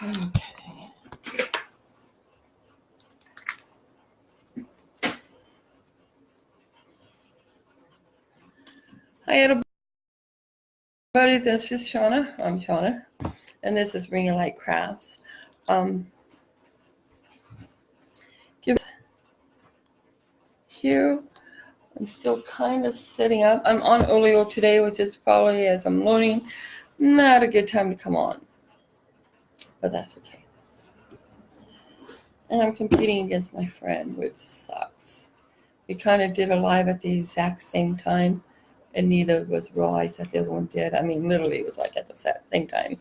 Okay. Hi everybody, this is Shauna. I'm Shauna, and this is Ring of Light Crafts. Here, I'm still kind of sitting up. I'm on Oleo today, which is probably, as I'm learning, not a good time to come on, but that's okay. And I'm competing against my friend, which sucks. We kind of did a live at the exact same time, and neither of us realized that the other one did. I mean, literally, it was like at the same time.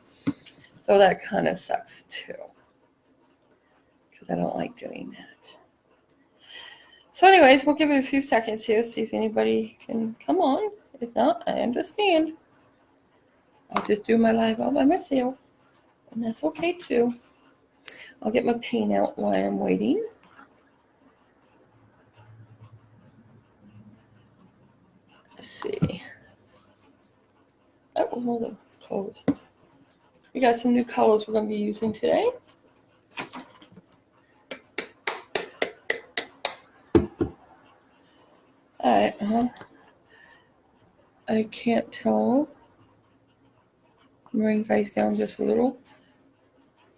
So that kind of sucks too, because I don't like doing that. So anyways, we'll give it a few seconds here, see if anybody can come on. If not, I understand. I'll just do my live all by myself, and that's okay too. I'll get my paint out while I'm waiting. Let's see. Oh, more the colors. We got some new colors we're going to be using today. Alright, I can't tell. I'm bringing you guys down just a little.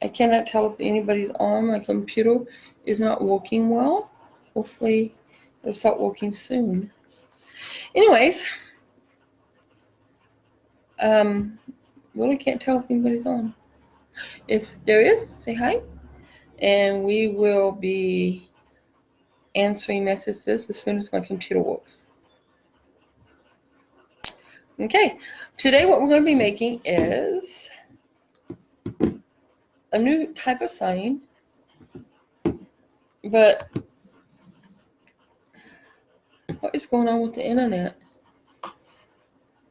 I cannot tell if anybody's on. My computer is not working well. Hopefully it'll start working soon. Anyways, really can't tell if anybody's on. If there is, say hi. And we will be answering messages as soon as my computer works. Okay, today what we're going to be making is a new type of sign, but what is going on with the internet?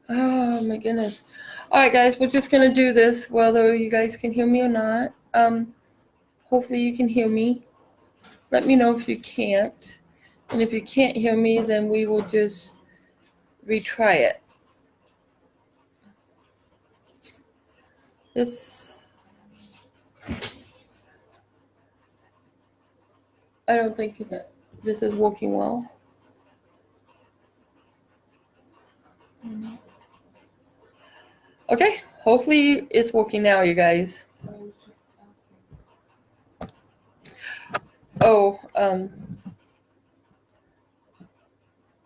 Oh my goodness. Alright guys, we're just going to do this whether you guys can hear me or not. Hopefully you can hear me. Let me know if you can't. And if you can't hear me, then we will just retry it. I don't think that this is working well. Okay, hopefully it's working now, you guys. Oh,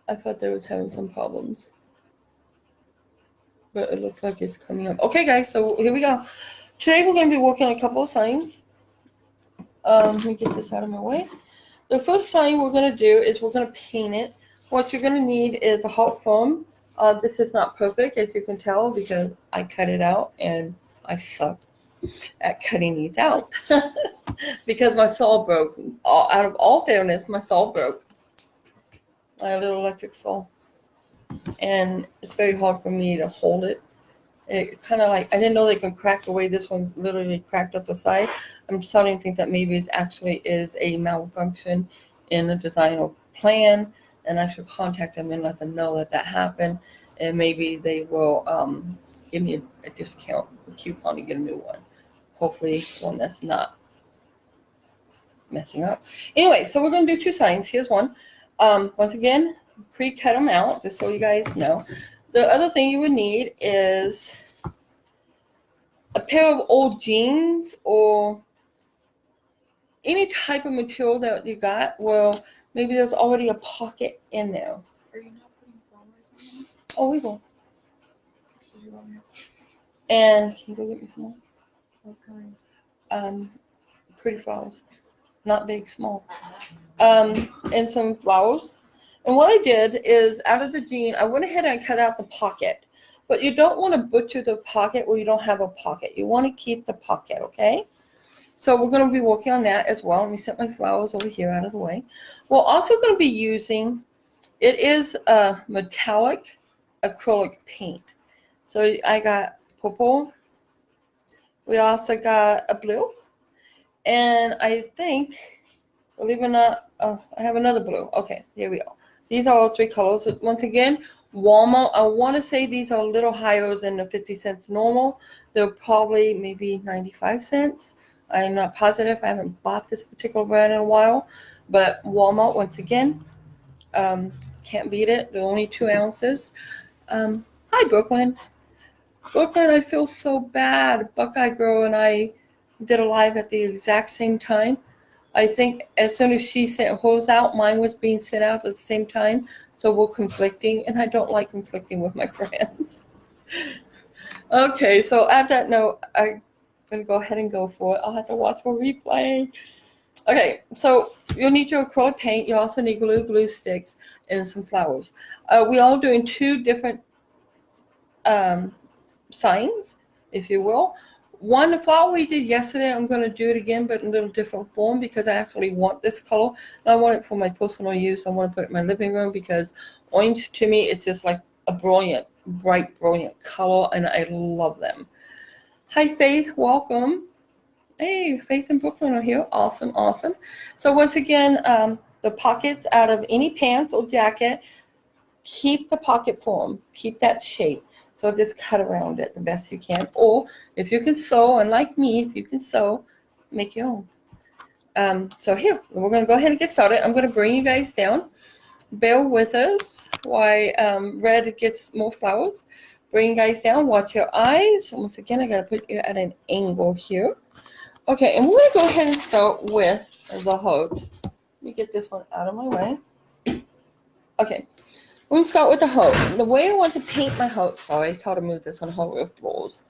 I thought they was having some problems. But it looks like it's coming up. Okay, guys, so here we go. Today we're going to be working on a couple of signs. Let me get this out of my way. The first sign we're going to do is we're going to paint it. What you're going to need is a hot foam. This is not perfect, as you can tell, because I cut it out, and I suck at cutting these out. Because my saw broke. Out of all fairness, my saw broke. My little electric saw. And it's very hard for me to hold it. It kind of like, I didn't know they could crack the way this one literally cracked up the side. I'm starting to think that maybe it actually is a malfunction in the design or plan, and I should contact them and let them know that happened, and maybe they will give me a discount, a coupon to get a new one. Hopefully one that's not messing up. Anyway, so we're going to do two signs. Here's one. Once again, pre-cut them out, just so you guys know. The other thing you would need is a pair of old jeans or any type of material that you got. Well, maybe there's already a pocket in there. Are you not putting flowers on them? Oh, we will. And can you go get me some more? What kind? Pretty flowers. Not big, small. And some flowers. And what I did is, out of the jean, I went ahead and cut out the pocket. But you don't want to butcher the pocket where you don't have a pocket. You want to keep the pocket, okay? So we're going to be working on that as well. Let me set my flowers over here out of the way. We're also going to be using, it is a metallic acrylic paint. So I got purple. We also got a blue. And I think, believe it or not, I have another blue. Okay, here we go. These are all three colors. Once again, Walmart, I want to say these are a little higher than the 50 cents normal. They're probably maybe 95 cents. I'm not positive. I haven't bought this particular brand in a while, but Walmart, once again, can't beat it. They're only 2 ounces. Hi, Brooklyn. Brooklyn, I feel so bad. Buckeye Girl and I did a live at the exact same time. I think as soon as she sent hers out, mine was being sent out at the same time. So we're conflicting, and I don't like conflicting with my friends. Okay, so at that note, I'm going to go ahead and go for it. I'll have to watch a replay. Okay, so you'll need your acrylic paint. You also need glue sticks, and some flowers. We all doing 2 different signs, if you will. One, the flower we did yesterday, I'm going to do it again, but in a little different form because I actually want this color. And I want it for my personal use. I want to put it in my living room because orange to me is just like a brilliant, bright, brilliant color, and I love them. Hi, Faith. Welcome. Hey, Faith and Brooklyn are here. Awesome, awesome. So once again, the pockets out of any pants or jacket, keep the pocket form. Keep that shape. So just cut around it the best you can. Or if you can sew, and like me, if you can sew, make your own. So here, we're going to go ahead and get started. I'm going to bring you guys down. Bear with us while Red gets more flowers. Bring you guys down. Watch your eyes. Once again, I got to put you at an angle here. Okay, and we're going to go ahead and start with the heart. Let me get this one out of my way. Okay. We'll start with the heart. The way I want to paint my heart, sorry, it's hard to move this on hot roof floors.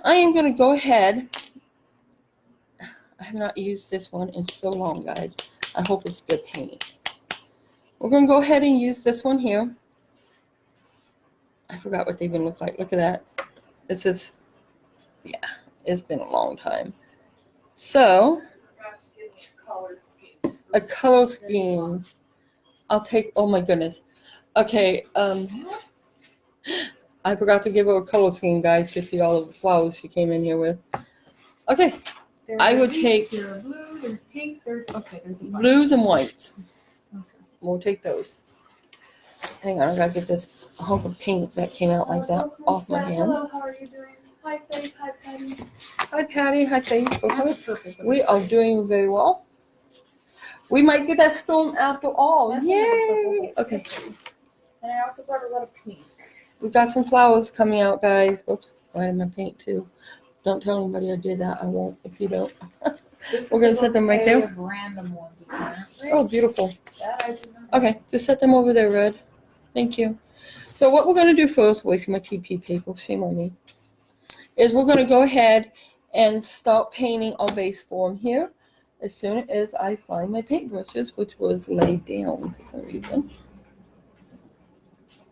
I am going to go ahead. I have not used this one in so long, guys. I hope it's good paint. We're going to go ahead and use this one here. I forgot what they even look like. Look at that. This is, yeah, it's been a long time. So, a color scheme. I'll take, oh my goodness. Okay, I forgot to give her a color scheme, guys, to see all the flowers she came in here with. Okay, I would take blue, there's pink, there's blues and whites. Okay. We'll take those. Hang on, I gotta get this hunk of paint that came out like that off my hand. Hello, how are you doing? Hi, Faith. Hi, Patty. Hi, Patty. Hi, Faith. Okay. We are doing very well. We might get that storm after all. That's Yay! Okay. And I also brought a lot of pink. We got some flowers coming out, guys. Oops, I had my paint too. Don't tell anybody I did that. I won't if you don't. We're gonna set them right there. Random ones, apparently. Oh, beautiful. That I did not. Okay, just set them over there, Red. Thank you. So what we're gonna do first, wasting my TP paper, shame on me, is we're gonna go ahead and start painting our base form here as soon as I find my paintbrushes, which was laid down for some reason.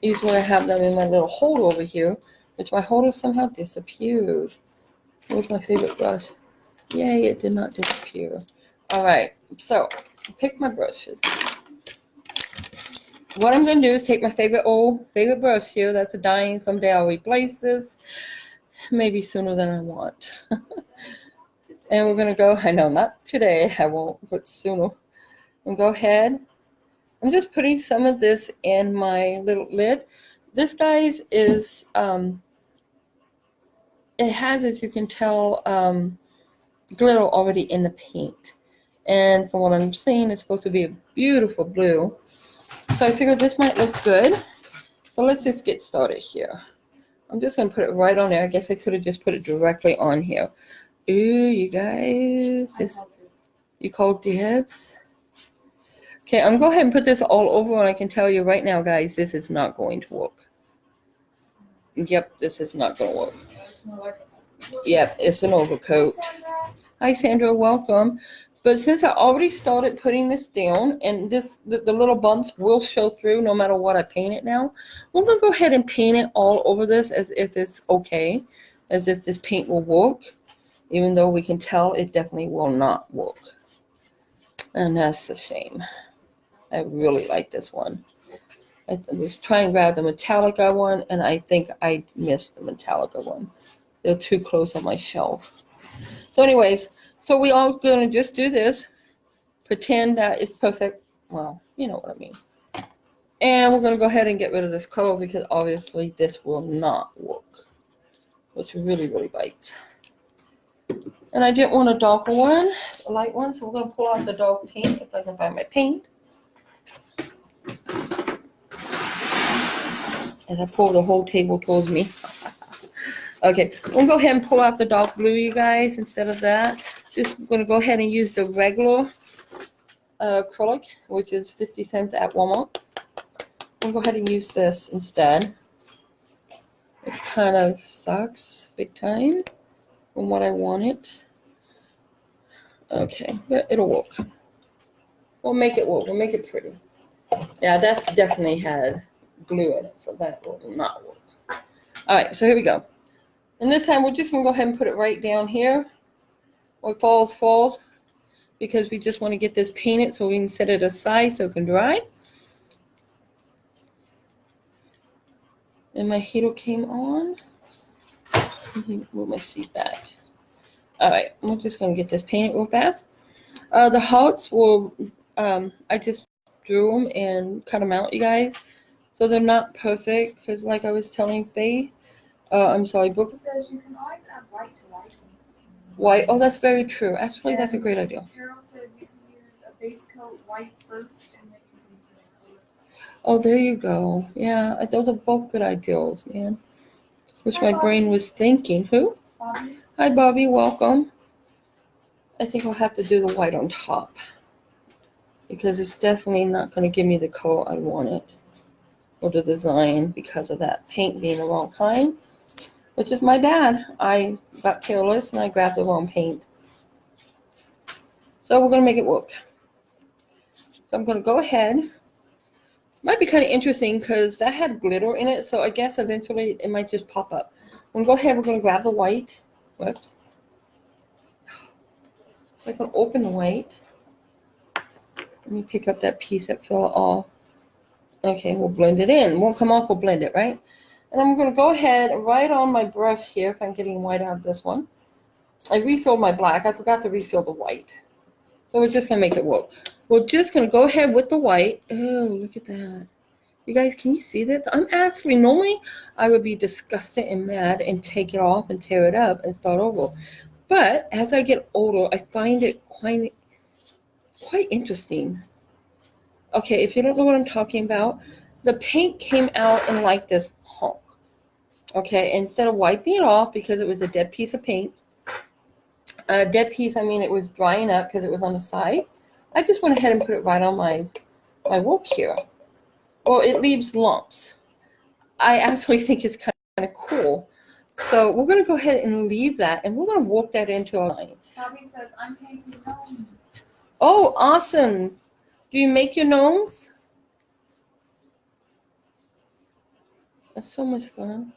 Usually I have them in my little holder over here, which my holder somehow disappeared. Where's my favorite brush? Yay, it did not disappear. All right, so pick my brushes. What I'm going to do is take my favorite brush here. That's a dying. Someday I'll replace this. Maybe sooner than I want. And we're going to go, I know, not today, I won't, but sooner. And go ahead. I'm just putting some of this in my little lid. This, guys, is, it has, as you can tell, glitter already in the paint. And from what I'm seeing, it's supposed to be a beautiful blue. So I figured this might look good. So let's just get started here. I'm just going to put it right on there. I guess I could have just put it directly on here. Ooh, you guys. You called dibs? Okay, I'm going to go ahead and put this all over, and I can tell you right now, guys, this is not going to work. Yep, this is not going to work. Yep, it's an overcoat. Hi, Sandra, welcome. But since I already started putting this down, and this the little bumps will show through no matter what I paint it now, we're going to go ahead and paint it all over this as if it's okay, as if this paint will work, even though we can tell it definitely will not work. And that's a shame. I really like this one. I was trying to grab the Metallica one, and I think I missed the Metallica one. They're too close on my shelf. So anyways, so we all going to just do this. Pretend that it's perfect. Well, you know what I mean. And we're going to go ahead and get rid of this color because obviously this will not work. Which really, really bites. And I didn't want a darker one, a light one, so we're going to pull out the dark paint if I can find my paint. As I pull the whole table towards me. Okay, I'm going to go ahead and pull out the dark blue, you guys, instead of that. Just going to go ahead and use the regular acrylic, which is 50 cents at Walmart. I'm going to go ahead and use this instead. It kind of sucks big time from what I wanted. Okay, but it'll work. We'll make it work. We'll make it pretty. Yeah, that's definitely had glue in it, so that will not work. All right, so here we go. And this time we're just going to go ahead and put it right down here. What falls, falls. Because we just want to get this painted so we can set it aside so it can dry. And my heater came on. Let me move my seat back. All right, I'm just going to get this painted real fast. The hearts will, I just drew them and cut them out, you guys. So they're not perfect because like I was telling Faith, I'm sorry, Brooke. It says you can always add white to white. White, oh, that's very true. Actually, that's a great idea. Carol says you can use a base coat white first and then you can use the color. Oh, there you go. Yeah, those are both good ideas, man. Which my brain was thinking. Who? Bobby? Hi, Bobby. Welcome. I think I'll have to do the white on top because it's definitely not going to give me the color I wanted or the design because of that paint being the wrong kind, which is my bad. I got careless and I grabbed the wrong paint. So we're going to make it work. So I'm going to go ahead. Might be kind of interesting because that had glitter in it, so I guess eventually it might just pop up. I'm going to go ahead. We're going to grab the white. Whoops. So I can open the white. Let me pick up that piece that fell off. Okay, we'll blend it in. Won't come off, we'll blend it, right? And I'm going to go ahead and right on my brush here, if I'm getting white out of this one. I refilled my black. I forgot to refill the white. So we're just going to make it work. We're just going to go ahead with the white. Oh, look at that. You guys, can you see this? I'm actually, normally I would be disgusted and mad and take it off and tear it up and start over. But as I get older, I find it quite interesting. Okay, if you don't know what I'm talking about, the paint came out in like this hunk. Okay, instead of wiping it off because it was a dead piece of paint, dead piece, I mean it was drying up because it was on the side, I just went ahead and put it right on my work here. Well, it leaves lumps. I actually think it's kind of cool. So we're going to go ahead and leave that, and we're going to work that into our line. Bobby says, I'm painting gnomes. Oh, awesome. Do you make your gnomes? That's so much fun.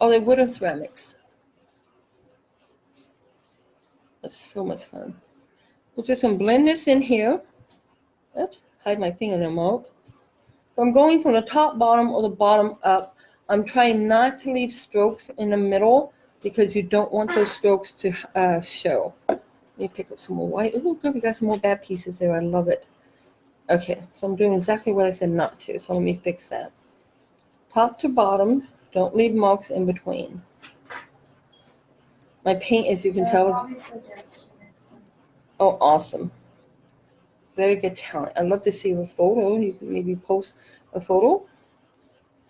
Oh, they're wooden ceramics. That's so much fun. We're just going to blend this in here. Oops, hide my fingernail mark. So I'm going from the top, bottom, or the bottom up. I'm trying not to leave strokes in the middle because you don't want those strokes to show. Let me pick up some more white. Oh, good, we got some more bad pieces there. I love it. Okay, so I'm doing exactly what I said not to. So let me fix that. Top to bottom, don't leave marks in between. My paint, as you can tell, Bobby suggests you make some. oh, awesome. Very good talent. I'd love to see a photo. You can maybe post a photo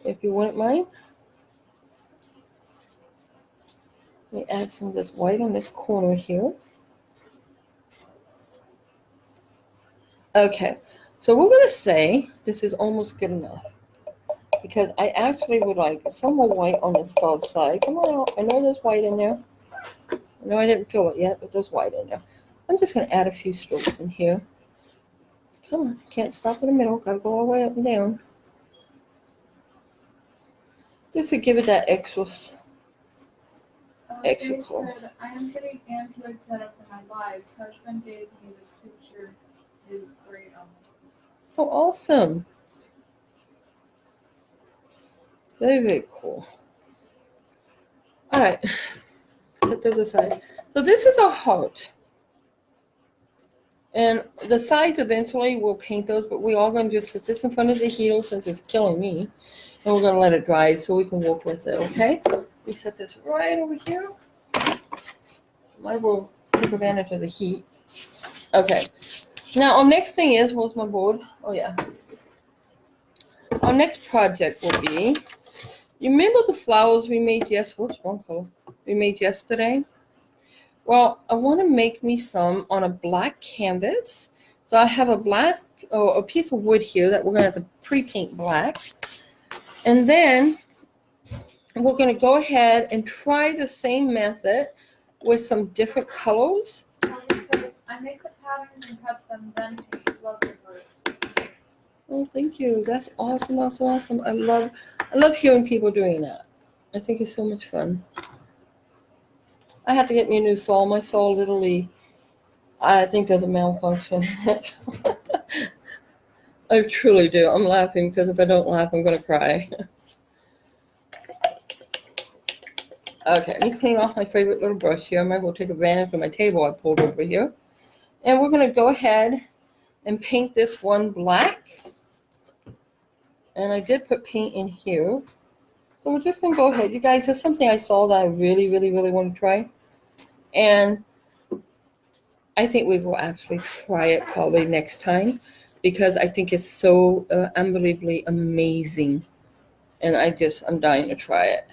if you wouldn't mind. Let me add some of this white on this corner here. Okay, so we're going to say this is almost good enough because I actually would like some more white on this far side. Come on out. I know there's white in there. I know I didn't fill it yet, but there's white in there. I'm just going to add a few strokes in here. Come on, can't stop in the middle. Got to go all the way up and down. Just to give it that extra Dave color. said, I am getting Android set up for my lives. Husband gave me the picture. Is great on it. Oh, awesome. Very, very cool. All right. Set those aside. So this is a heart. And the sides eventually we'll paint those, but we're all going to just set this in front of the heater since it's killing me. And we're going to let it dry so we can work with it, okay? We set this right over here. Might as well take advantage of the heat. Okay. Now, our next thing is, where's my board? Oh, yeah. Our next project will be, you remember the flowers we made yesterday? What's one color? We made yesterday? Well, I want to make me some on a black canvas. So I have a piece of wood here that we're going to have to pre-paint black. And then we're going to go ahead and try the same method with some different colors. I make the patterns and cut them, then paint as well. Oh, thank you. That's awesome, awesome, awesome. I love hearing people doing that. I think it's so much fun. I have to get me a new saw. My saw literally, I think there's a malfunction in it. I truly do. I'm laughing because if I don't laugh, I'm going to cry. Okay, let me clean off my favorite little brush here. I might as well take advantage of my table I pulled over here. And we're going to go ahead and paint this one black. And I did put paint in here. So we're just going to go ahead. You guys, there's something I saw that I really, really, really want to try. And I think we will actually try it probably next time because I think it's so unbelievably amazing. And I'm dying to try it.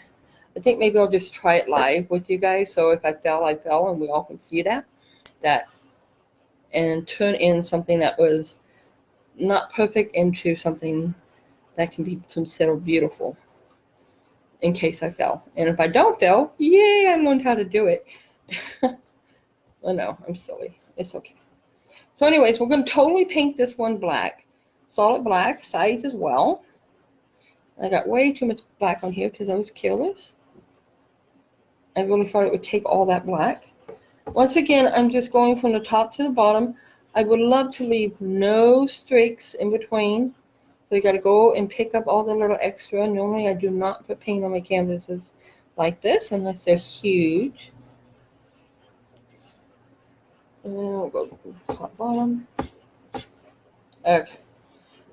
I think maybe I'll just try it live with you guys. So if I fell, I fell, and we all can see that. And turn in something that was not perfect into something that can be considered beautiful in case I fell. And if I don't fail, yay, I learned how to do it. Oh no, I'm silly. It's okay. So anyways, we're going to totally paint this one black. Solid black, size as well. I got way too much black on here because I was careless. I really thought it would take all that black. Once again, I'm just going from the top to the bottom. I would love to leave no streaks in between. So you got to go and pick up all the little extra. Normally, I do not put paint on my canvases like this unless they're huge. And we'll go top, bottom. Okay.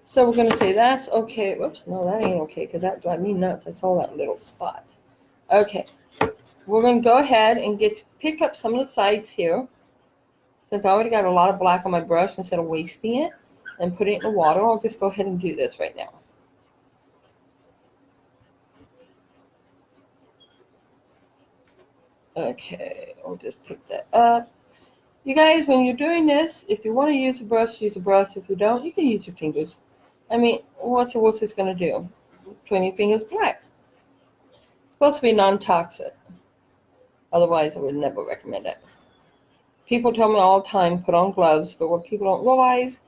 So we're going to say that's okay. Whoops, no, that ain't okay because that drives me nuts. I saw that little spot. Okay. We're going to go ahead and pick up some of the sides here. Since I already got a lot of black on my brush, instead of wasting it and put it in the water, I'll just go ahead and do this right now. Okay, I'll just pick that up. You guys, when you're doing this, if you want to use a brush, use a brush. If you don't, you can use your fingers. I mean, what's this going to do? Turn your fingers black. It's supposed to be non-toxic. Otherwise, I would never recommend it. People tell me all the time, put on gloves, but what people don't realize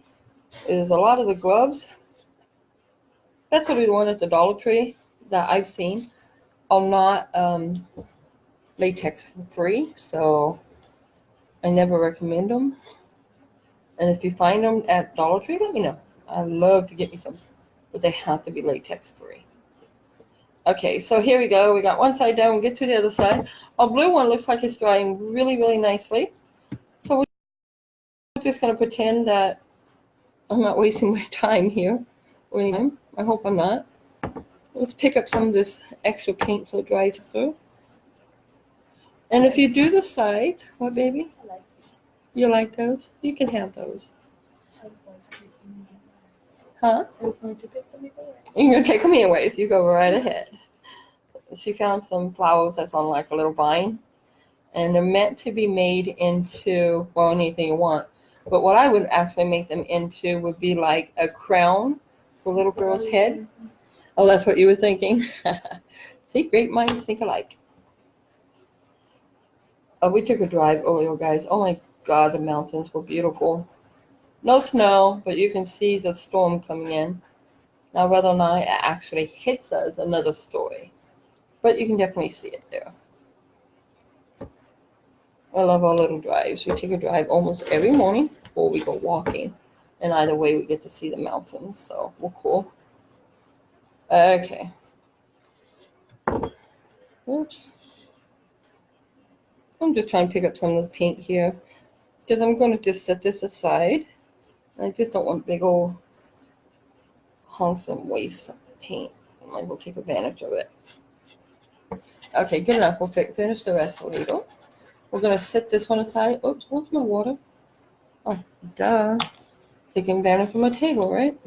is a lot of the gloves, especially the one at the Dollar Tree that I've seen, are not latex free, so I never recommend them. And if you find them at Dollar Tree, let me know. I'd love to get me some, but they have to be latex free. Okay, so here we go. We got one side done. We'll get to the other side. Our blue one looks like it's drying really, really nicely. So we're just going to pretend that I'm not wasting my time here. I hope I'm not. Let's pick up some of this extra paint so it dries through. And if you do the sides, what, baby? I like these. You like those? You can have those. I was going to take them. Huh? I was going to take them away. You're going to take them anyways. You go right ahead. She found some flowers that's on like a little vine. And they're meant to be made into, well, anything you want. But what I would actually make them into would be like a crown for a little girl's head. Oh, that's what you were thinking? See, great minds think alike. Oh, we took a drive earlier, guys. Oh my God, the mountains were beautiful. No snow, but you can see the storm coming in. Now, whether or not it actually hits us, another story. But you can definitely see it there. I love our little drives. We take a drive almost every morning before we go walking. And either way, we get to see the mountains. So we're cool. Okay. Oops. I'm just trying to pick up some of the paint here. Because I'm going to just set this aside. I just don't want big old hunks of waste paint. I might will take advantage of it. Okay, good enough. We'll finish the rest later. We're going to set this one aside. Oops, where's my water? Oh, duh. Taking advantage of my table, right?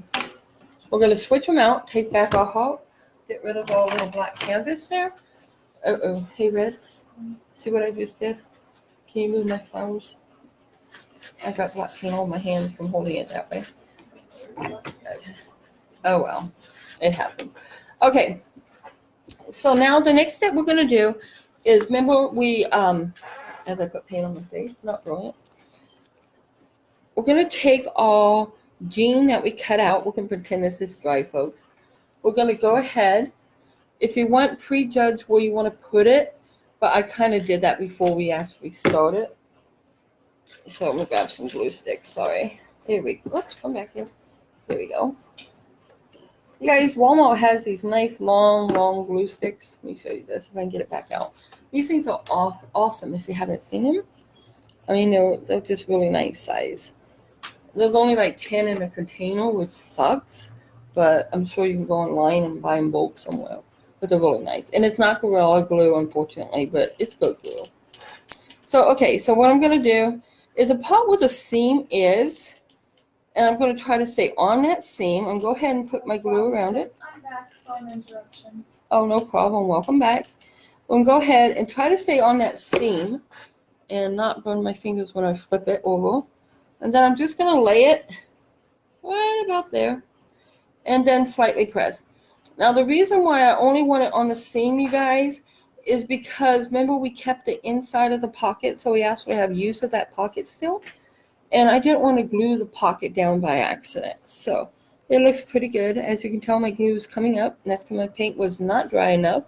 We're going to switch them out, take back our hot, get rid of all the little black canvas there. Uh-oh. Hey, Red. See what I just did? Can you move my flowers? I got black paint on my hands from holding it that way. Okay. Oh, well. It happened. Okay. So now the next step we're going to do is, remember we, as I put paint on my face, not brilliant. We're going to take our jean that we cut out. We can pretend this is dry, folks. We're going to go ahead. If you want, prejudge where you want to put it, but I kind of did that before we actually started. So I'm going to grab some glue sticks. Sorry. Here we go. Oops, come back here. Here we go. You guys, Walmart has these nice long glue sticks. Let me show you this if I can get it back out. These things are awesome if you haven't seen them. I mean, they're just really nice size. There's only like 10 in a container, which sucks. But I'm sure you can go online and buy them bulk somewhere. But they're really nice. And it's not Gorilla Glue, unfortunately, but it's good glue. So, okay, so what I'm going to do is the part where the seam is, and I'm going to try to stay on that seam. And go ahead and put my glue around it. I'm back from interruption. Oh, no problem. Welcome back. I'm going to go ahead and try to stay on that seam and not burn my fingers when I flip it over. And then I'm just going to lay it right about there and then slightly press. Now, the reason why I only want it on the seam, you guys, is because, remember, we kept the inside of the pocket, so we actually have use of that pocket still. And I didn't want to glue the pocket down by accident. So it looks pretty good. As you can tell, my glue is coming up. And that's because my paint was not dry enough.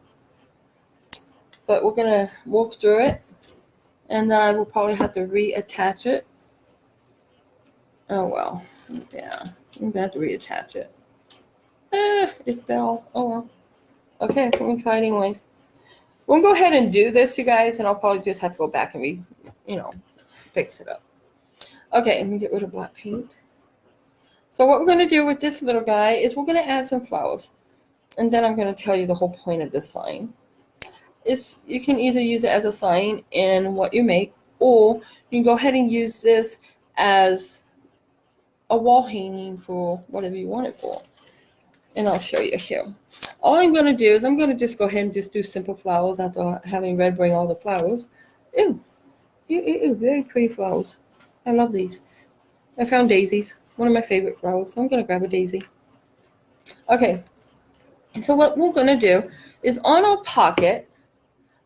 But we're going to walk through it. And then I will probably have to reattach it. Oh, well. Yeah. I'm going to have to reattach it. It fell. Oh, well. Okay, we're going to try it anyways. We'll go ahead and do this, you guys. And I'll probably just have to go back and fix it up. Okay, let me get rid of black paint. So what we're going to do with this little guy is we're going to add some flowers. And then I'm going to tell you the whole point of this sign. You can either use it as a sign in what you make, or you can go ahead and use this as a wall hanging for whatever you want it for. And I'll show you here. All I'm going to do is I'm going to just go ahead and just do simple flowers after having Red bring all the flowers. Ew, very pretty flowers. I love these. I found daisies, one of my favorite flowers, so I'm going to grab a daisy. Okay, so what we're going to do is on our pocket,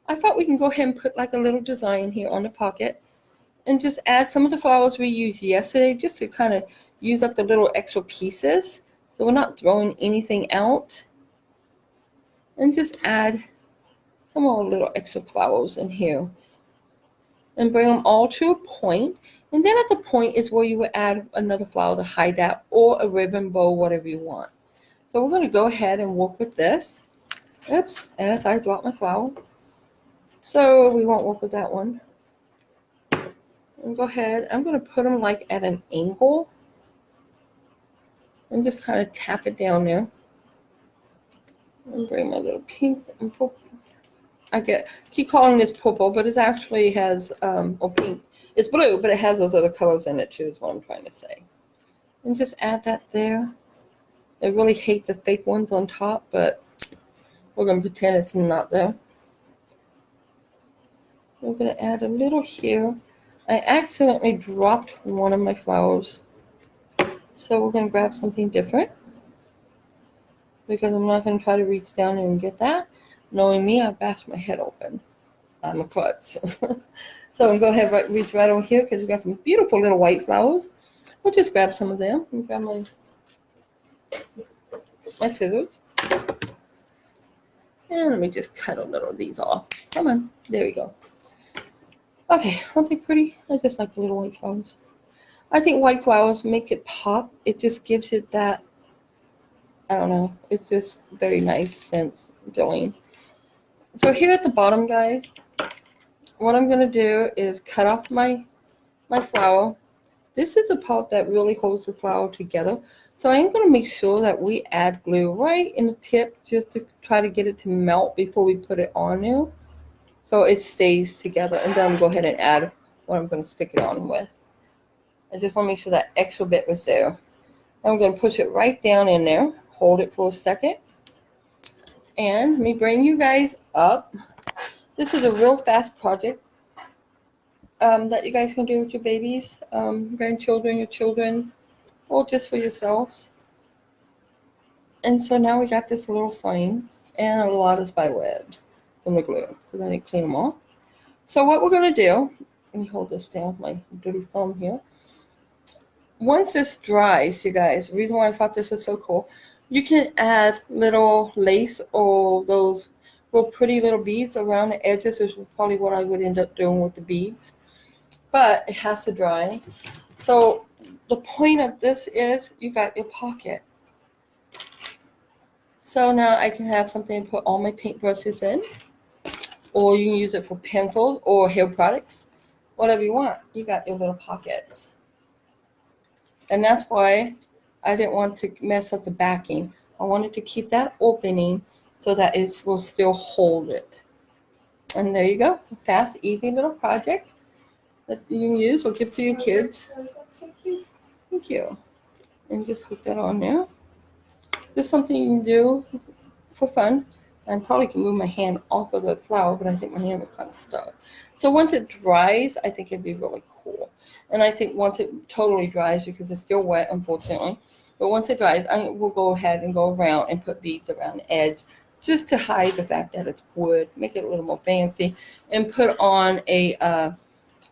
I thought we can go ahead and put like a little design here on the pocket and just add some of the flowers we used yesterday just to kind of use up the little extra pieces so we're not throwing anything out. And just add some more little extra flowers in here and bring them all to a point. And then at the point is where you would add another flower to hide that, or a ribbon bow, whatever you want. So we're going to go ahead and work with this. Oops, as I dropped my flower. So we won't work with that one. And go ahead, I'm going to put them like at an angle. And just kind of tap it down there. And bring my little pink and purple. Keep calling this purple, but it actually has, or pink. It's blue, but it has those other colors in it too, is what I'm trying to say. And just add that there. I really hate the fake ones on top, but we're going to pretend it's not there. We're going to add a little here. I accidentally dropped one of my flowers. So we're going to grab something different. Because I'm not going to try to reach down and get that. Knowing me, I bashed my head open. I'm a klutz. So I'm going to go ahead and reach right over here because we've got some beautiful little white flowers. We'll just grab some of them. Let me grab my scissors. And let me just cut a little of these off. Come on. There we go. Okay, aren't they pretty? I just like the little white flowers. I think white flowers make it pop. It just gives it that, I don't know. It's just very nice sense feeling. So here at the bottom, guys, what I'm going to do is cut off my flower. This is the part that really holds the flower together. So I'm going to make sure that we add glue right in the tip just to try to get it to melt before we put it on there. so it stays together. And then I'm going to go ahead and add what I'm going to stick it on with. I just want to make sure that extra bit was there. I'm going to push it right down in there, hold it for a second, and let me bring you guys up. This is a real fast project that you guys can do with your babies, grandchildren, your children, or just for yourselves. And so now we got this little sign and a lot of spider webs from the glue because I didn't clean them all. So what we're going to do, let me hold this down with my dirty thumb here. Once this dries, you guys, the reason why I thought this was so cool, you can add little lace or those real pretty little beads around the edges, which is probably what I would end up doing with the beads. But it has to dry. So the point of this is you got your pocket. So now I can have something to put all my paintbrushes in, or you can use it for pencils or hair products, whatever you want. You got your little pockets. And that's why I didn't want to mess up the backing. I wanted to keep that opening so that it will still hold it. And there you go. Fast, easy little project that you can use or give to your kids. That's so cute. Thank you. And just hook that on there. Just something you can do for fun. I probably can move my hand off of the flower, but I think my hand was kind of stuck. So once it dries, I think it'd be really cool. And I think once it totally dries, because it's still wet, unfortunately, but once it dries, I will go ahead and go around and put beads around the edge just to hide the fact that it's wood, make it a little more fancy, and put on a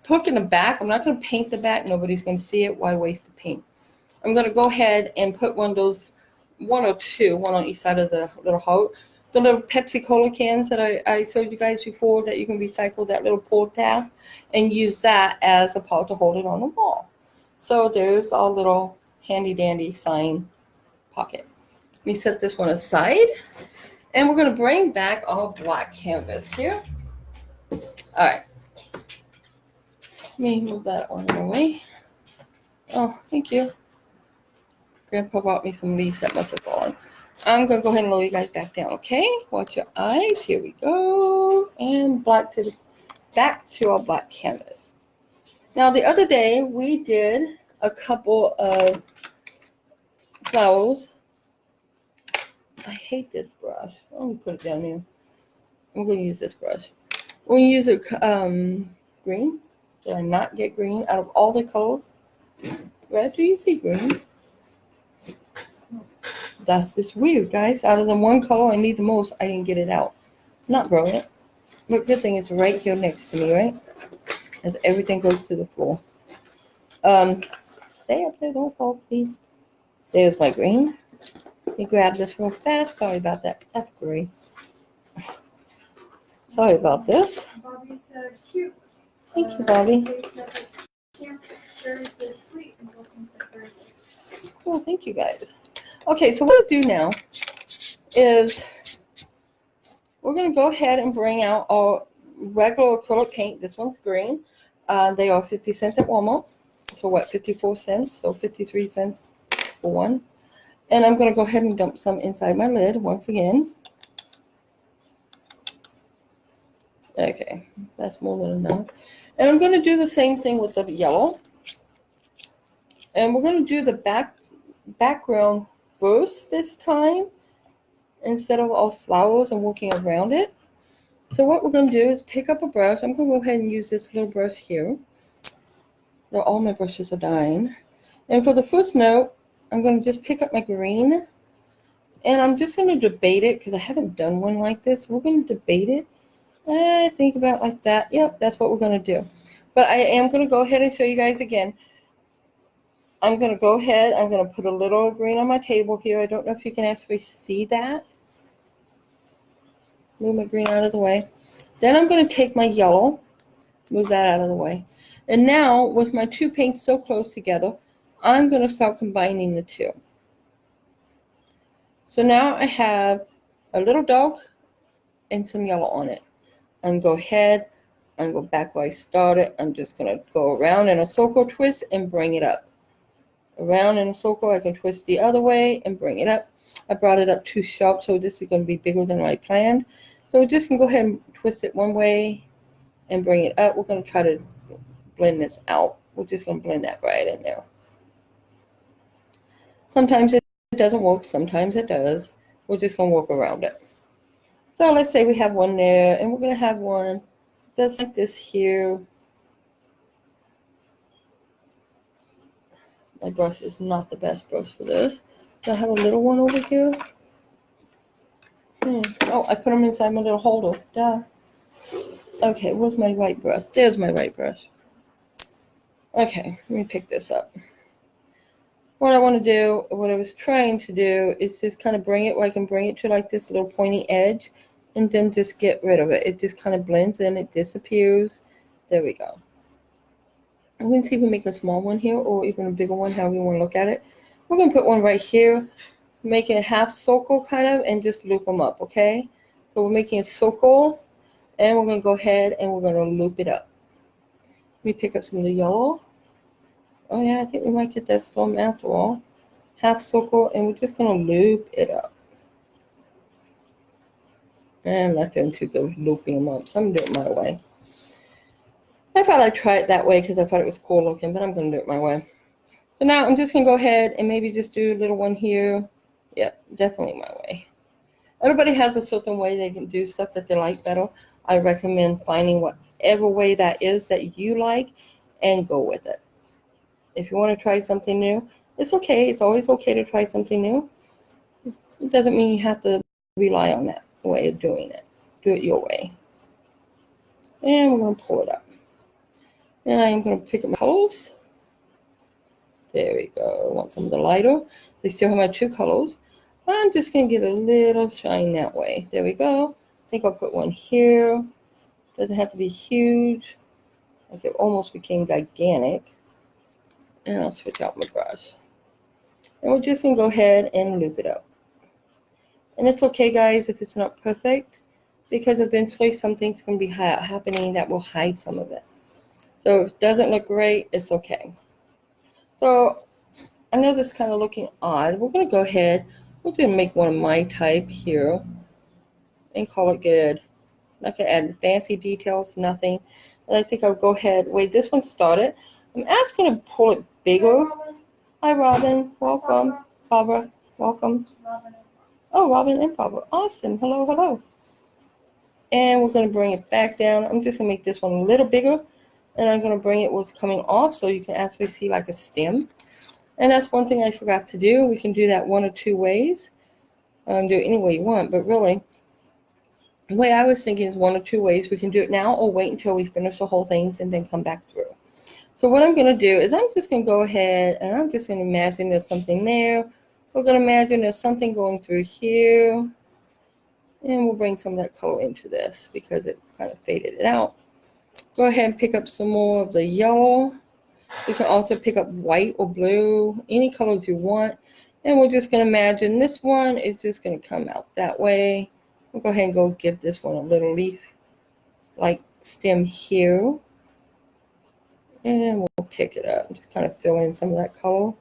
hook in the back. I'm not going to paint the back. Nobody's going to see it. Why waste the paint? I'm going to go ahead and put one of those, one or two, one on each side of the little hole. The little Pepsi Cola cans that I showed you guys before that you can recycle that little pull tab and use that as a part to hold it on the wall. So there's our little handy dandy sign pocket. Let me set this one aside and we're going to bring back our black canvas here. All right. Let me move that one away. Oh, thank you. Grandpa bought me some leaves that must have fallen. I'm going to go ahead and lower you guys back down, okay? Watch your eyes. Here we go. And back to our black canvas. Now, the other day, we did a couple of flowers. I hate this brush. I'm going to put it down here. I'm going to use this brush. We're going to use a green. Did I not get green out of all the colors? Red, do you see green? That's just weird, guys. Out of the one color I need the most, I didn't get it out. Not brilliant. But good thing it's right here next to me, right? As everything goes to the floor. Stay up there, don't fall, please. There's my green. Let me grab this real fast. Sorry about that. That's great. Sorry about this. Bobby said cute. Thank you, Bobby. Very sweet, and Wilkin said very good. Cool, thank you guys. Okay, so what I'll do now is we're going to go ahead and bring out our regular acrylic paint. This one's green. They are 50 cents at Walmart. So what, 54 cents? So 53 cents for one. And I'm going to go ahead and dump some inside my lid once again. Okay, that's more than enough. And I'm going to do the same thing with the yellow. And we're going to do the background first this time instead of all flowers and working around it. So what we're going to do is pick up a brush. I'm going to go ahead and use this little brush here. Now all my brushes are dying. And for the first note, I'm going to just pick up my green. And I'm just going to debate it because I haven't done one like this. We're going to debate it. Think about like that. Yep, that's what we're going to do. But I am going to go ahead and show you guys again. I'm going to go ahead. I'm going to put a little green on my table here. I don't know if you can actually see that. Move my green out of the way. Then I'm going to take my yellow. Move that out of the way. And now, with my two paints so close together, I'm going to start combining the two. So now I have a little dog and some yellow on it. I'm going to go ahead and go back where I started. I'm just going to go around in a circle twist and bring it up. Around in a circle, I can twist the other way and bring it up. I brought it up too sharp, so this is going to be bigger than what I planned. So we're just going to go ahead and twist it one way and bring it up. We're going to try to blend this out. We're just going to blend that right in there. Sometimes it doesn't work, sometimes it does. We're just going to work around it. So let's say we have one there, and we're going to have one just like this here. My brush is not the best brush for this. Do I have a little one over here? Oh, I put them inside my little holder. Duh. Okay, where's my white brush? There's my white brush. Okay, let me pick this up. What I want to do, what I was trying to do, is just kind of bring it where I can bring it to like this little pointy edge, and then just get rid of it. It just kind of blends in, it disappears. There we go. We can see if we make a small one here or even a bigger one, however you want to look at it. We're going to put one right here, make it a half circle kind of, and just loop them up, okay? So we're making a circle, and we're going to go ahead and we're going to loop it up. Let me pick up some of the yellow. Oh yeah, I think we might get that storm after all. Half circle, and we're just going to loop it up. And I'm not doing too good looping them up, so I'm going to do it my way. I thought I'd try it that way because I thought it was cool looking, but I'm going to do it my way. So now I'm just going to go ahead and maybe just do a little one here. Yep, definitely my way. Everybody has a certain way they can do stuff that they like better. I recommend finding whatever way that is that you like and go with it. If you want to try something new, it's okay. It's always okay to try something new. It doesn't mean you have to rely on that way of doing it. Do it your way. And we're going to pull it up. And I am going to pick up my colors. There we go. I want some of the lighter. They still have my two colors. I'm just going to give it a little shine that way. There we go. I think I'll put one here. Doesn't have to be huge. Like it almost became gigantic. And I'll switch out my brush. And we're just going to go ahead and loop it up. And it's okay, guys, if it's not perfect, because eventually something's going to be happening that will hide some of it. So if it doesn't look great, it's okay. So I know this is kind of looking odd. We're going to go ahead. We're going to make one of my type here and call it good. I'm not going to add fancy details, nothing. And I think I'll go ahead. Wait, this one started. I'm actually going to pull it bigger. Hi, Robin. Welcome. Barbara, welcome. Oh, Robin and Barbara. Awesome. Hello, hello. And we're going to bring it back down. I'm just going to make this one a little bigger. And I'm going to bring it what's coming off so you can actually see like a stem. And that's one thing I forgot to do. We can do that one or two ways. Do it any way you want. But really, the way I was thinking is one or two ways. We can do it now or wait until we finish the whole things and then come back through. So what I'm going to do is I'm just going to go ahead and I'm just going to imagine there's something there. We're going to imagine there's something going through here. And we'll bring some of that color into this because it kind of faded it out. Go ahead and pick up some more of the yellow. You can also pick up white or blue, any colors you want. And we're just going to imagine this one is just going to come out that way. We'll go ahead and go give this one a little leaf like stem here. And we'll pick it up, just kind of fill in some of that color.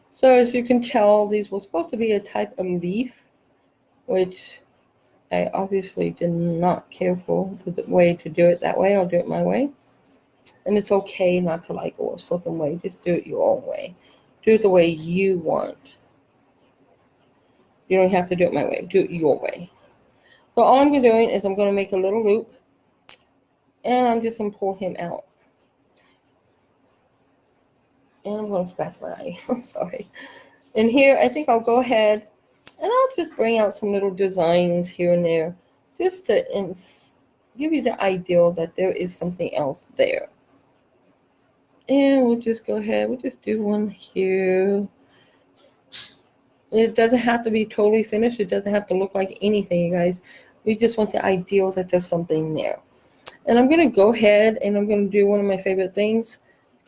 So as you can tell, these were supposed to be a type of leaf, which I obviously did not care for the way to do it that way. I'll do it my way. And it's okay not to like or a certain way. Just do it your own way. Do it the way you want. You don't have to do it my way. Do it your way. So all I'm doing is I'm going to make a little loop. And I'm just going to pull him out. And I'm going to scratch my eye. I'm sorry. And here, I think I'll go ahead and I'll just bring out some little designs here and there. Just to give you the idea that there is something else there. And we'll just go ahead. We'll just do one here. It doesn't have to be totally finished. It doesn't have to look like anything, you guys. We just want the idea that there's something there. And I'm going to go ahead and I'm going to do one of my favorite things.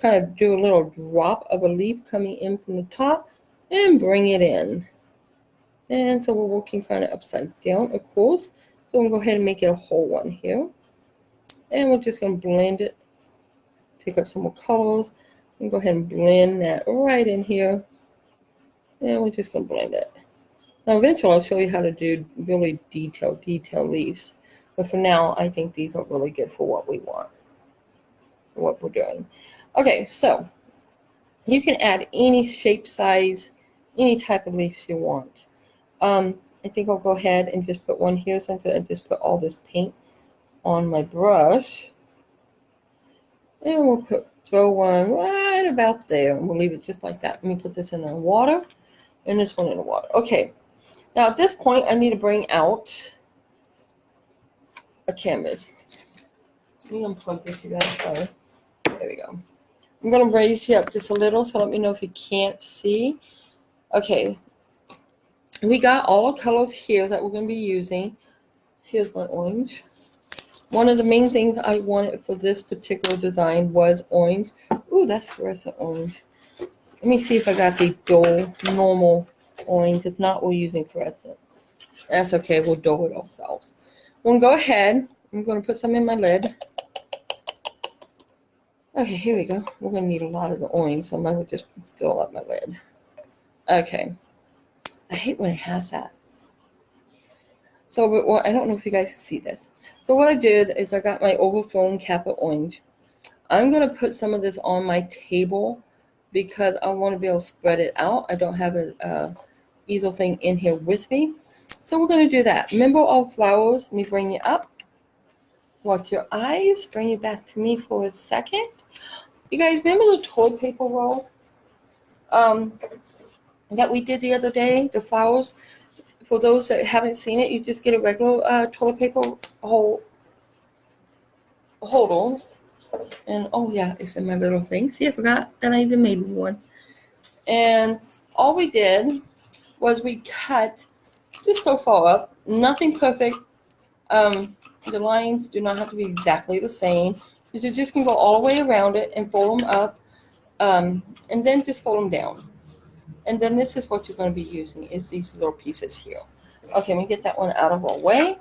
Kind of do a little drop of a leaf coming in from the top and bring it in. And so we're working kind of upside down, of course. So we'll go ahead and make it a whole one here. And we're just going to blend it. Pick up some more colors. And go ahead and blend that right in here. And we're just going to blend it. Now eventually I'll show you how to do really detailed leaves. But for now, I think these are really good for what we want, what we're doing. Okay, so you can add any shape, size, any type of leaves you want. I think I'll go ahead and just put one here since I just put all this paint on my brush. And we'll throw one right about there. And we'll leave it just like that. Let me put this in the water and this one in the water. Okay, now at this point, I need to bring out a canvas. Let me unplug this, you guys. Sorry. There we go. I'm going to raise you up just a little, so let me know if you can't see. Okay, we got all the colors here that we're going to be using. Here's my orange. One of the main things I wanted for this particular design was orange. Ooh, that's fluorescent orange. Let me see if I got the dull, normal orange. If not, we're using fluorescent. That's okay, we'll dull it ourselves. We'll go ahead. I'm going to put some in my lid. Okay, here we go. We're going to need a lot of the orange, so I might as well just fill up my lid. Okay. I hate when it has that. So, well, I don't know if you guys can see this. So what I did is I got my overflowing cap of orange. I'm going to put some of this on my table because I want to be able to spread it out. I don't have an easel thing in here with me. So we're going to do that. Remember all flowers. Let me bring you up. Watch your eyes. Bring you back to me for a second. You guys remember the toilet paper roll that we did the other day? The flowers? For those that haven't seen it, you just get a regular toilet paper holder. And oh yeah, it's in my little thing. See, I forgot that I even made me one. And all we did was we cut just so far up. Nothing perfect. The lines do not have to be exactly the same. You just can go all the way around it and fold them up. And then just fold them down. And then this is what you're going to be using, is these little pieces here. Okay, let me get that one out of our way.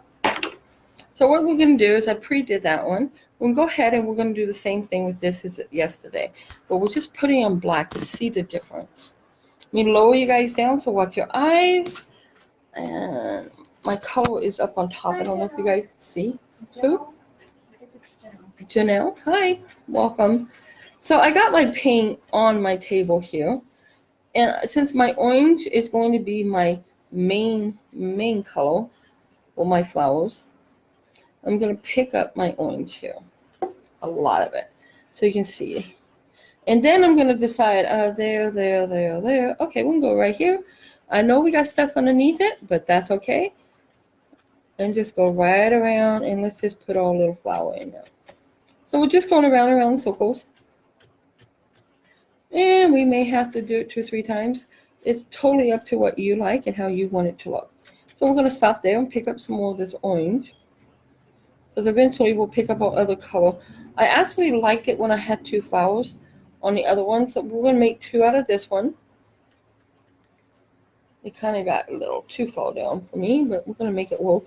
So what we're going to do is I pre-did that one. We'll go ahead and we're going to do the same thing with this as yesterday. But we're just putting on black to see the difference. Let me lower you guys down, so watch your eyes. And my color is up on top. I don't know if you guys can see. Who? Janelle. Hi. Welcome. So I got my paint on my table here. And since my orange is going to be my main color for my flowers, I'm going to pick up my orange here. A lot of it. So you can see. And then I'm going to decide, there. Okay, we can go right here. I know we got stuff underneath it, but that's okay. And just go right around, and let's just put our little flower in there. So we're just going around in circles. And we may have to do it 2 or 3 times. It's totally up to what you like and how you want it to look. So we're going to stop there and pick up some more of this orange. Because eventually we'll pick up our other color. I actually liked it when I had 2 flowers on the other one. So we're going to make 2 out of this one. It kind of got a little too far down for me, but we're going to make it work.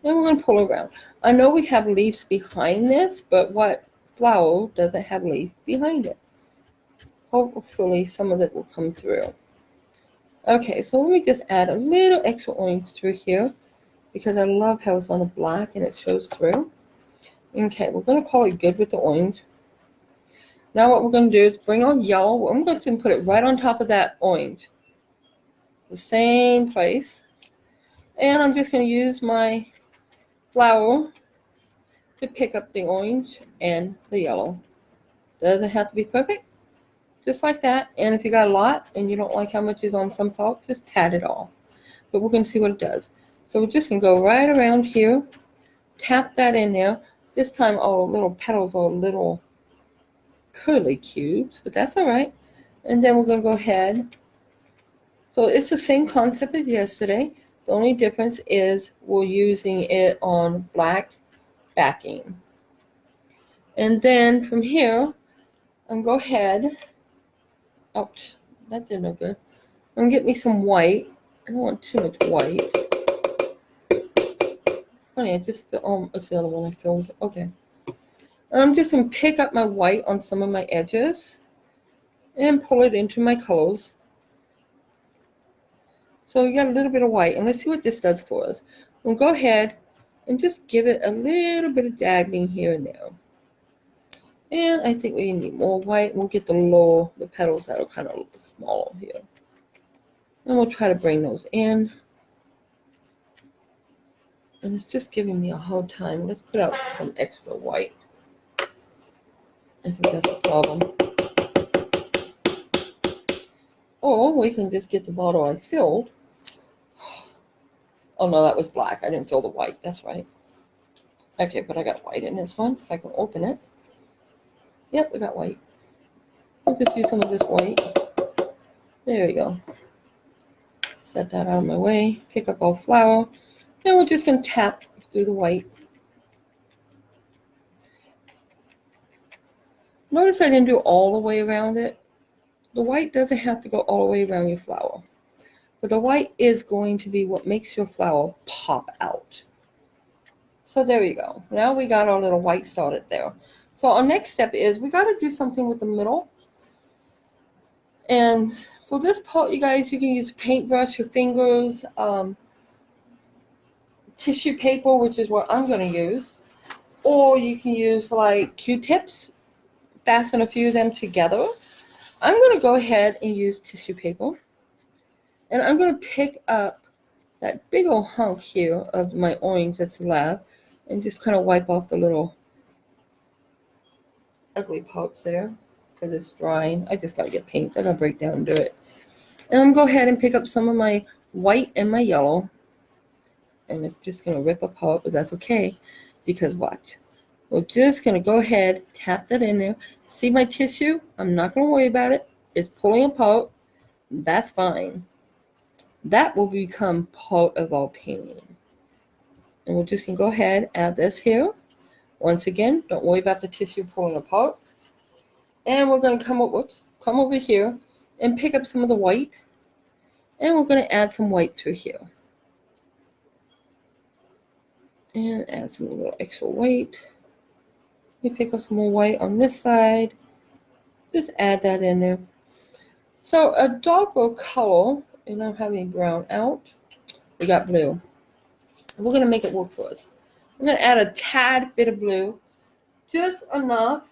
And we're going to pull around. I know we have leaves behind this, but what flower doesn't have leaf behind it? Hopefully some of it will come through. Okay, so let me just add a little extra orange through here because I love how it's on the black and it shows through. Okay, we're going to call it good with the orange. Now what we're going to do is bring on yellow. I'm going to put it right on top of that orange. The same place. And I'm just going to use my flower to pick up the orange and the yellow. Doesn't have to be perfect. Just like that. And if you got a lot and you don't like how much is on some part, just tat it off. But we're going to see what it does. So we're just going to go right around here. Tap that in there. This time our little petals are little curly cubes, but that's all right. And then we're going to go ahead. So it's the same concept as yesterday. The only difference is we're using it on black backing. And then from here, I'm going to go ahead. Ouch, that did no good. I'm going to get me some white. I don't want too much white. It's funny, I just feel, oh, it's the other one I filmed. Okay. And I'm just going to pick up my white on some of my edges and pull it into my colors. So you got a little bit of white, and let's see what this does for us. We'll go ahead and just give it a little bit of dabbing here and there. And I think we need more white. We'll get the petals that are kind of a little smaller here. And we'll try to bring those in. And it's just giving me a hard time. Let's put out some extra white. I think that's the problem. Or we can just get the bottle I filled. Oh no, that was black. I didn't fill the white. That's right. Okay, but I got white in this one. If I can open it. Yep, we got white. We'll just use some of this white. There we go. Set that out of my way. Pick up our flower. Then we're just going to tap through the white. Notice I didn't do all the way around it. The white doesn't have to go all the way around your flower. But the white is going to be what makes your flower pop out. So there we go. Now we got our little white started there. So our next step is we got to do something with the middle. And for this part, you guys, you can use a paintbrush, your fingers, tissue paper, which is what I'm going to use. Or you can use like Q-tips, fasten a few of them together. I'm going to go ahead and use tissue paper. And I'm going to pick up that big old hunk here of my orange that's left and just kind of wipe off the little ugly parts there because it's drying. I just got to get paint. I got to break down and do it. And I'm going to go ahead and pick up some of my white and my yellow. And it's just going to rip apart, but that's okay because watch. We're just going to go ahead, tap that in there. See my tissue? I'm not going to worry about it. It's pulling apart. That's fine. That will become part of our painting. And we're just going to go ahead, add this here. Once again, don't worry about the tissue pulling apart. And we're going to come over here and pick up some of the white. And we're going to add some white through here. And add some little extra white. You pick up some more white on this side. Just add that in there. So a darker color, and I don't have any brown out. We got blue. We're going to make it work for us. I'm going to add a tad bit of blue. Just enough.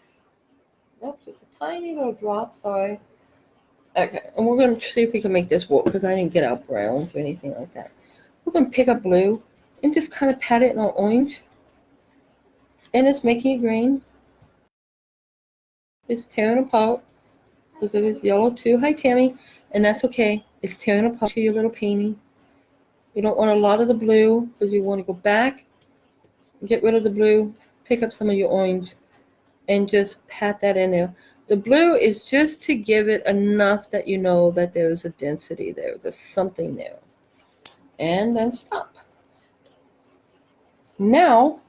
Nope, just a tiny little drop, sorry. Okay, and we're going to see if we can make this work because I didn't get out browns or anything like that. We're going to pick up blue and just kind of pat it in our orange. And it's making it green. It's tearing apart because it was yellow too. Hi, Tammy. And that's okay. It's tearing apart to your little painting. You don't want a lot of the blue because you want to go back, get rid of the blue, pick up some of your orange, and just pat that in there. The blue is just to give it enough that you know that there's a density there. There's something there. And then stop. Now,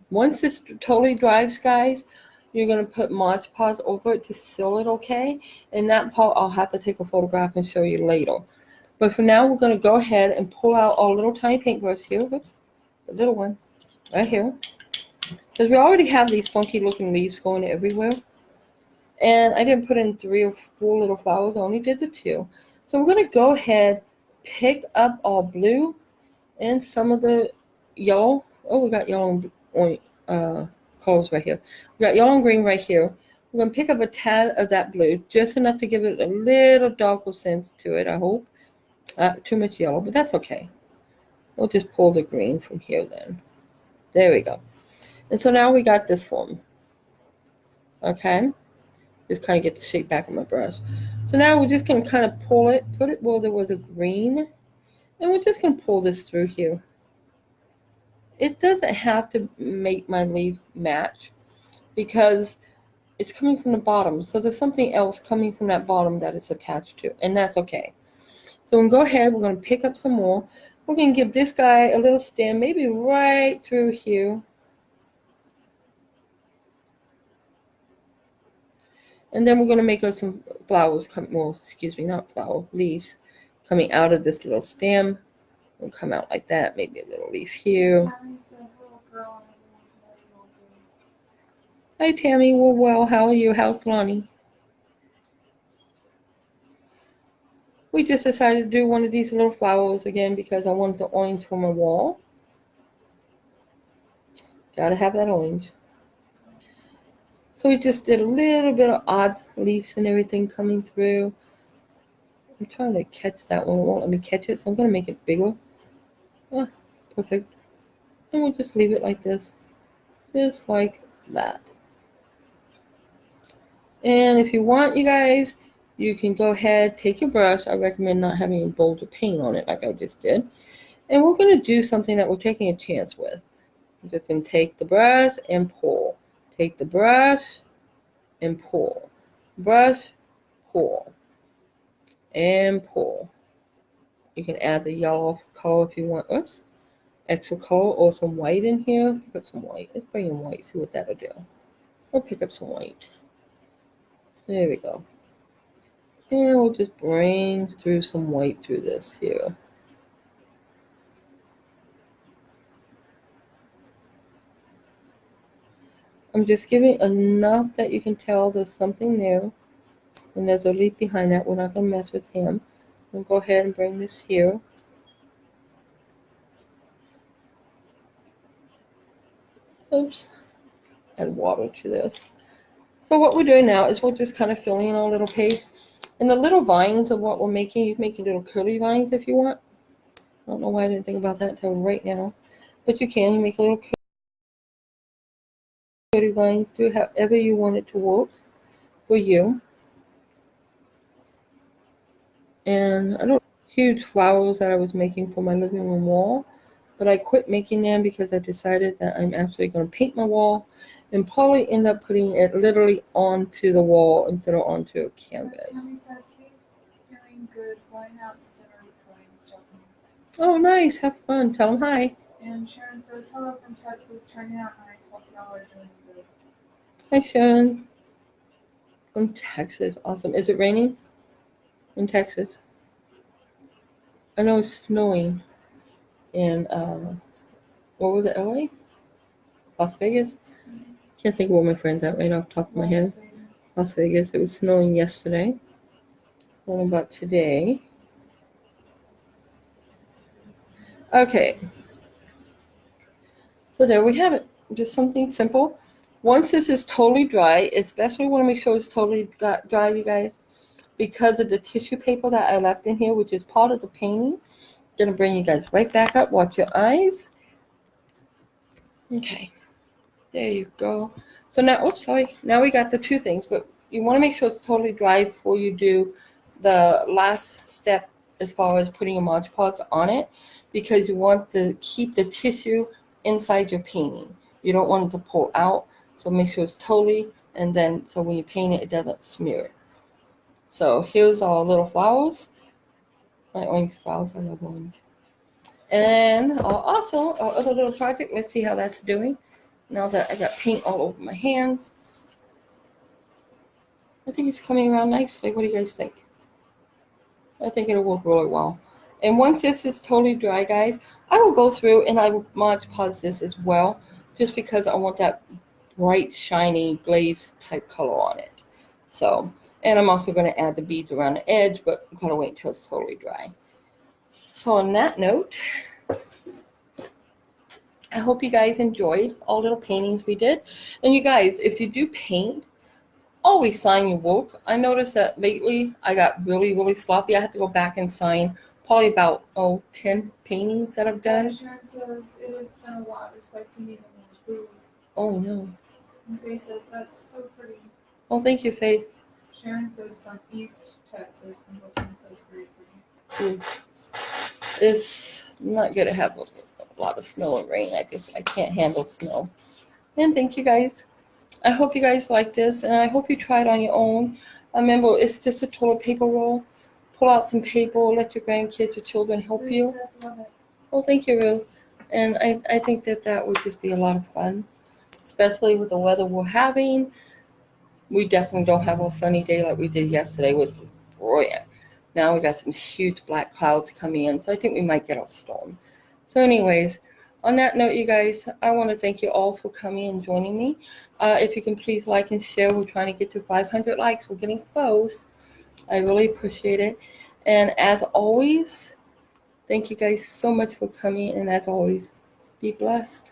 once this totally dries, guys, you're going to put Mod Podge over it to seal it, okay? And that part I'll have to take a photograph and show you later. But for now, we're going to go ahead and pull out our little tiny paintbrush here. Whoops, the little one right here. Because we already have these funky looking leaves going everywhere. And I didn't put in 3 or 4 little flowers. I only did the 2. So we're going to go ahead, pick up our blue and some of the yellow. Oh, we got yellow and orange colors right here. We got yellow and green right here. We're going to pick up a tad of that blue, just enough to give it a little darker sense to it, I hope. Too much yellow, but that's okay. We'll just pull the green from here then. There we go. And so now we got this form. Okay? Just kind of get the shape back of my brush. So now we're just going to kind of pull it, put it where there was a green, and we're just going to pull this through here. It doesn't have to make my leaf match because it's coming from the bottom. So there's something else coming from that bottom that it's attached to, and that's okay. So we'll go ahead, we're going to pick up some more. We're going to give this guy a little stem, maybe right through here. And then we're going to make us some flowers, leaves coming out of this little stem. Will come out like that, maybe a little leaf here. Hi, Tammy. Well, how are you? How's Lonnie? We just decided to do one of these little flowers again because I wanted the orange for my wall. Gotta have that orange. So we just did a little bit of odd leaves and everything coming through. I'm trying to catch that one. It won't let me catch it, so I'm going to make it bigger. Ah, perfect. And we'll just leave it like this. Just like that. And if you want, you guys, you can go ahead, take your brush. I recommend not having a boulder paint on it like I just did. And we're going to do something that we're taking a chance with. I'm just going to take the brush and pull. Take the brush and pull. Brush, pull, and pull. You can add the yellow color if you want. Oops. Extra color or some white in here. Pick up some white. Let's bring in white, see what that'll do. Or pick up some white. There we go. And we'll just bring through some white through this here. I'm just giving enough that you can tell there's something there. And there's a leaf behind that. We're not going to mess with him. We'll go ahead and bring this here. Oops. Add water to this. So what we're doing now is we're just kind of filling in our little page. And the little vines of what we're making, you can make little curly vines if you want. I don't know why I didn't think about that until right now. But you can. You make a little curly vines. Do however you want it to work for you. And I don't huge flowers that I was making for my living room wall. But I quit making them because I decided that I'm actually going to paint my wall and probably end up putting it literally onto the wall instead of onto a canvas. Tammy said he's doing good, going out to dinner with Troy and stuff. Oh, nice. Have fun. Tell him hi. And Sharon says, hello from Texas, turning out nice. Hope y'all are doing good. Hi, Sharon. From Texas. Awesome. Is it raining in Texas? I know it's snowing in, what was it, LA? Las Vegas? Can't think of what my friend's at right off the top of my head. Las Vegas. It was snowing yesterday. What about today? Okay. So there we have it. Just something simple. Once this is totally dry, especially want to make sure it's totally dry, you guys, because of the tissue paper that I left in here, which is part of the painting. Gonna bring you guys right back up. Watch your eyes. Okay. There you go. So now, oops, sorry. Now we got the two things, but you want to make sure it's totally dry before you do the last step as far as putting your Mod Podge on it, because you want to keep the tissue inside your painting. You don't want it to pull out, so make sure it's totally, and then so when you paint it, it doesn't smear it. So here's our little flowers. My orange flowers, I love orange. And also our other little project, let's see how that's doing. Now that I got paint all over my hands, I think it's coming around nicely. What do you guys think? I think it'll work really well. And once this is totally dry, guys, I will go through and I will Mod Podge this as well, just because I want that bright, shiny, glaze type color on it. So, and I'm also going to add the beads around the edge, but I'm going to wait until it's totally dry. So on that note, I hope you guys enjoyed all little paintings we did. And you guys, if you do paint, always sign your work. I noticed that lately I got really, really sloppy. I had to go back and sign probably about 10 paintings that I've done. Sharon says it has been a lot expecting even more food. Oh no. And Faye said that's so pretty. Well, thank you, Faith. Sharon says from East Texas, and Wilson says very pretty. It's not good to have a lot of snow and rain. I can't handle snow. And thank you guys. I hope you guys like this, and I hope you try it on your own. Remember, it's just a toilet paper roll. Pull out some paper, let your grandkids, your children help you. Says, love it. Well, thank you, Ruth. And I think that would just be a lot of fun, especially with the weather we're having. We definitely don't have a sunny day like we did yesterday, which was brilliant. Now we got some huge black clouds coming in, so I think we might get a storm. So anyways, on that note, you guys, I want to thank you all for coming and joining me. If you can please like and share. We're trying to get to 500 likes. We're getting close. I really appreciate it. And as always, thank you guys so much for coming. And as always, be blessed.